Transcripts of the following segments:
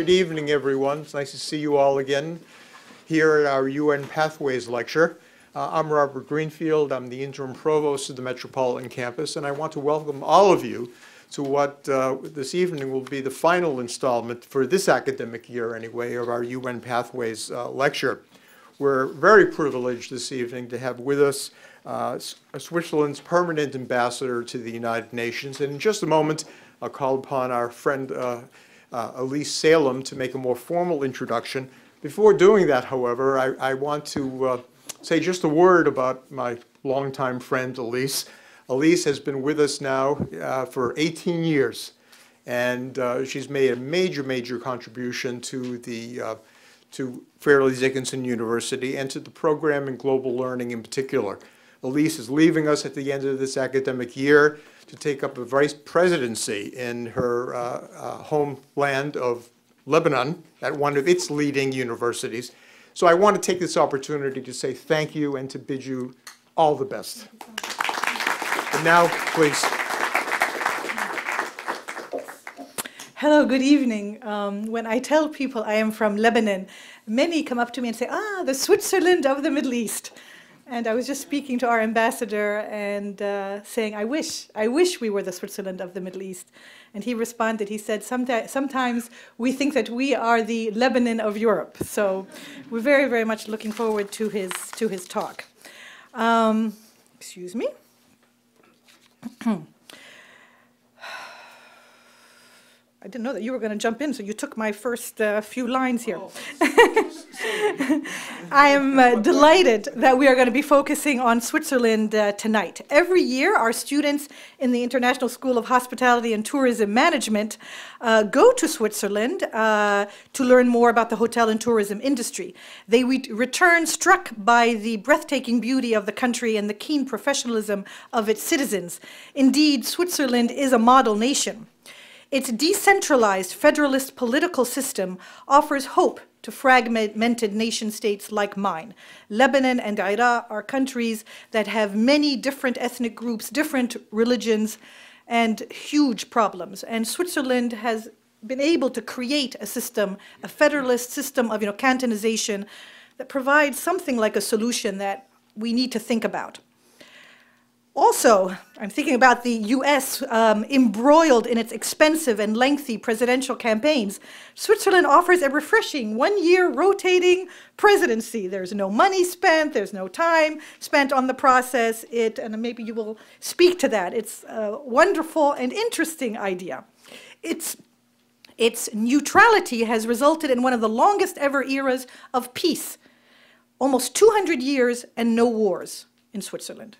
Good evening, everyone. It's nice to see you all again here at our UN Pathways lecture. I'm Robert Greenfield. I'm the interim provost of the Metropolitan Campus, and I want to welcome all of you to what this evening will be the final installment for this academic year, anyway, of our UN Pathways lecture. We're very privileged this evening to have with us Switzerland's permanent ambassador to the United Nations, and in just a moment, I'll call upon our friend Elise Salem to make a more formal introduction. Before doing that, however, I want to say just a word about my longtime friend Elise. Elise has been with us now for 18 years, and she's made a major contribution to the to Fairleigh Dickinson University and to the program in global learning in particular. Elise is leaving us at the end of this academic year to take up a vice presidency in her homeland of Lebanon at one of its leading universities. So I want to take this opportunity to say thank you and to bid you all the best. And now, please. Hello, good evening. When I tell people I am from Lebanon, many come up to me and say, the Switzerland of the Middle East. And I was just speaking to our ambassador and saying, I wish we were the Switzerland of the Middle East. And he responded, he said, sometimes we think that we are the Lebanon of Europe. So we're very much looking forward to his talk. Excuse me. I didn't know that you were going to jump in, so you took my first few lines here. I am delighted that we are going to be focusing on Switzerland tonight. Every year, our students in the International School of Hospitality and Tourism Management go to Switzerland to learn more about the hotel and tourism industry. They return struck by the breathtaking beauty of the country and the keen professionalism of its citizens. Indeed, Switzerland is a model nation. Its decentralized federalist political system offers hope to fragmented nation-states like mine. Lebanon and Iraq are countries that have many different ethnic groups, different religions, and huge problems. And Switzerland has been able to create a system, a federalist system of cantonization that provides something like a solution that we need to think about. Also, I'm thinking about the US embroiled in its expensive and lengthy presidential campaigns. Switzerland offers a refreshing one-year rotating presidency. There's no money spent, there's no time spent on the process. And maybe you will speak to that. It's a wonderful and interesting idea. Its neutrality has resulted in one of the longest ever eras of peace. Almost 200 years and no wars in Switzerland.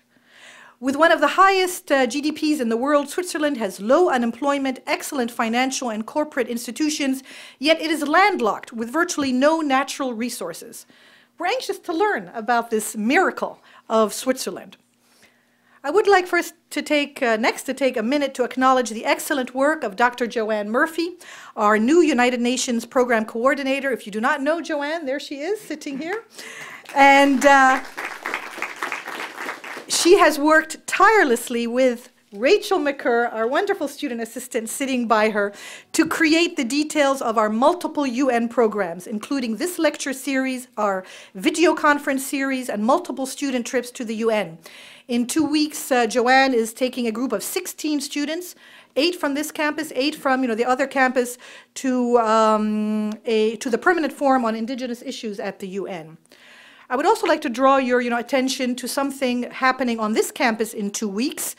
With one of the highest GDPs in the world, Switzerland has low unemployment, excellent financial and corporate institutions, yet it is landlocked with virtually no natural resources. We're anxious to learn about this miracle of Switzerland. I would like next to take a minute to acknowledge the excellent work of Dr. Joanne Murphy, our new United Nations Program Coordinator. If you do not know Joanne, there she is, sitting here. And she has worked tirelessly with Rachel McCurr, our wonderful student assistant sitting by her, to create the details of our multiple UN programs, including this lecture series, our video conference series, and multiple student trips to the UN. In 2 weeks, Joanne is taking a group of 16 students, 8 from this campus, 8 from the other campus, to the Permanent Forum on Indigenous Issues at the UN. I would also like to draw your attention to something happening on this campus in 2 weeks,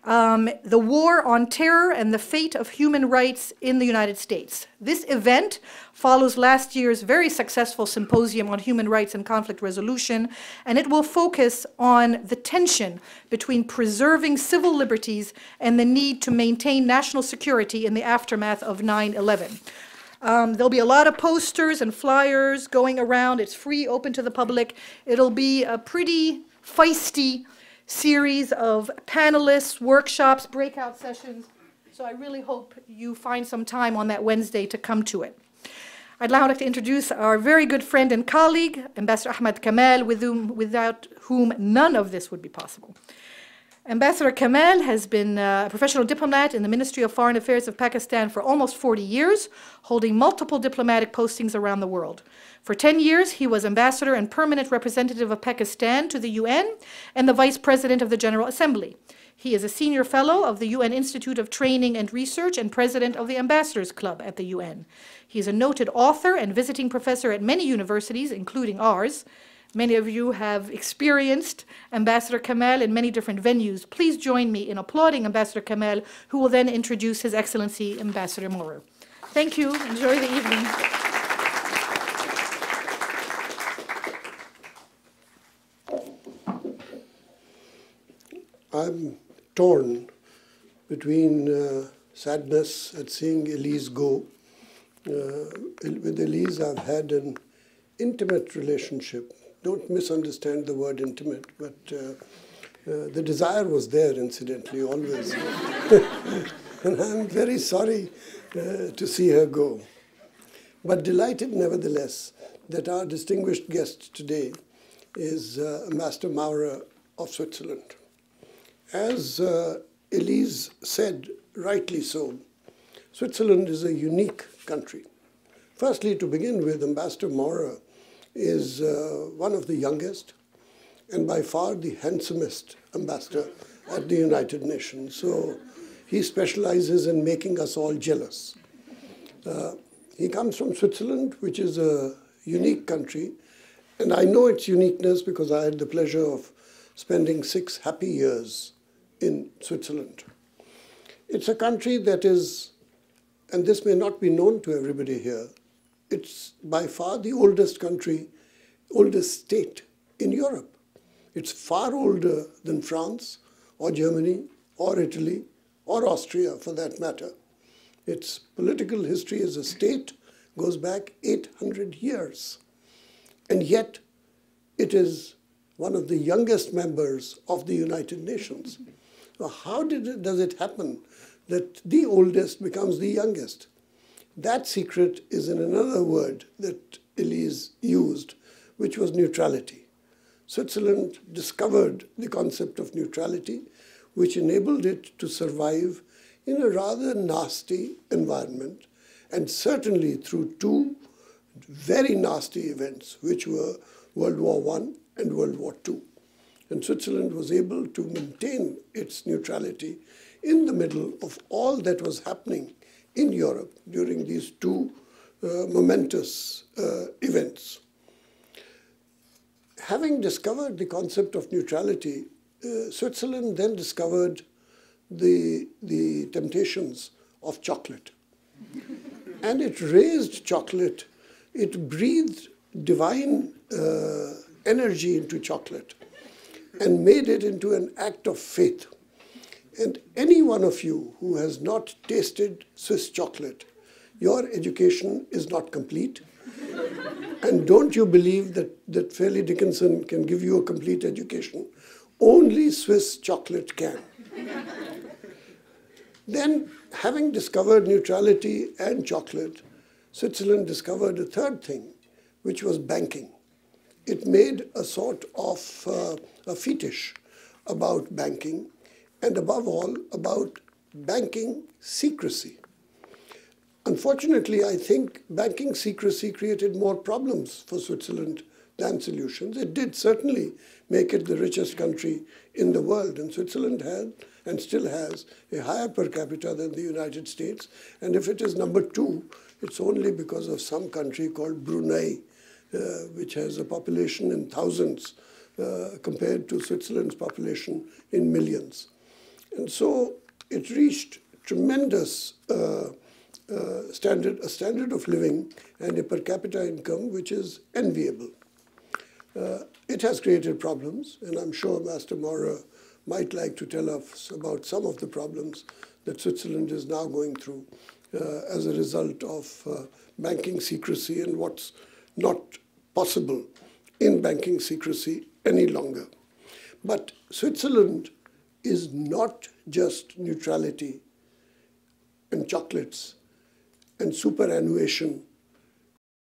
the war on terror and the fate of human rights in the United States. This event follows last year's very successful symposium on human rights and conflict resolution, and it will focus on the tension between preserving civil liberties and the need to maintain national security in the aftermath of 9/11. There'll be a lot of posters and flyers going around. It's free, open to the public. It'll be a pretty feisty series of panelists, workshops, breakout sessions. So I really hope you find some time on that Wednesday to come to it. I'd now like to introduce our very good friend and colleague, Ambassador Ahmed Kamal, without whom none of this would be possible. Ambassador Kamal has been a professional diplomat in the Ministry of Foreign Affairs of Pakistan for almost 40 years, holding multiple diplomatic postings around the world. For 10 years, he was ambassador and permanent representative of Pakistan to the UN and the vice president of the General Assembly. He is a senior fellow of the UN Institute of Training and Research and president of the Ambassadors Club at the UN. He is a noted author and visiting professor at many universities, including ours. Many of you have experienced Ambassador Kamal in many different venues. Please join me in applauding Ambassador Kamal, who will then introduce His Excellency Ambassador Maurer. Thank you. Enjoy the evening. I'm torn between sadness at seeing Elise go. With Elise, I've had an intimate relationship. Don't misunderstand the word intimate, but the desire was there, incidentally, always. And I'm very sorry to see her go. But delighted, nevertheless, that our distinguished guest today is Ambassador Maurer of Switzerland. As Elise said, rightly so, Switzerland is a unique country. Firstly, to begin with, Ambassador Maurer is one of the youngest and by far the handsomest ambassador at the United Nations. So he specializes in making us all jealous. He comes from Switzerland, which is a unique country. And I know its uniqueness because I had the pleasure of spending 6 happy years in Switzerland. It's a country that is, and this may not be known to everybody here, it's by far the oldest country, oldest state in Europe. It's far older than France or Germany or Italy or Austria for that matter. Its political history as a state goes back 800 years. And yet it is one of the youngest members of the United Nations. So how does it happen that the oldest becomes the youngest? That secret is in another word that Elise used, which was neutrality. Switzerland discovered the concept of neutrality, which enabled it to survive in a rather nasty environment, and certainly through 2 very nasty events, which were World War I and World War II. And Switzerland was able to maintain its neutrality in the middle of all that was happening in Europe during these 2 momentous events. Having discovered the concept of neutrality, Switzerland then discovered the temptations of chocolate. And it raised chocolate. It breathed divine energy into chocolate and made it into an act of faith. And any one of you who has not tasted Swiss chocolate, your education is not complete. And don't you believe that Fairleigh Dickinson can give you a complete education. Only Swiss chocolate can. Then, having discovered neutrality and chocolate, Switzerland discovered a third thing, which was banking. It made a sort of a fetish about banking, and above all, about banking secrecy. Unfortunately, I think banking secrecy created more problems for Switzerland than solutions. It did certainly make it the richest country in the world, and Switzerland had and still has a higher per capita than the United States. And if it is number 2, it's only because of some country called Brunei, which has a population in thousands compared to Switzerland's population in millions. And so it reached tremendous standard of living and a per capita income which is enviable. It has created problems, and I'm sure Master Maurer might like to tell us about some of the problems that Switzerland is now going through as a result of banking secrecy and what's not possible in banking secrecy any longer. But Switzerland is not just neutrality and chocolates and superannuation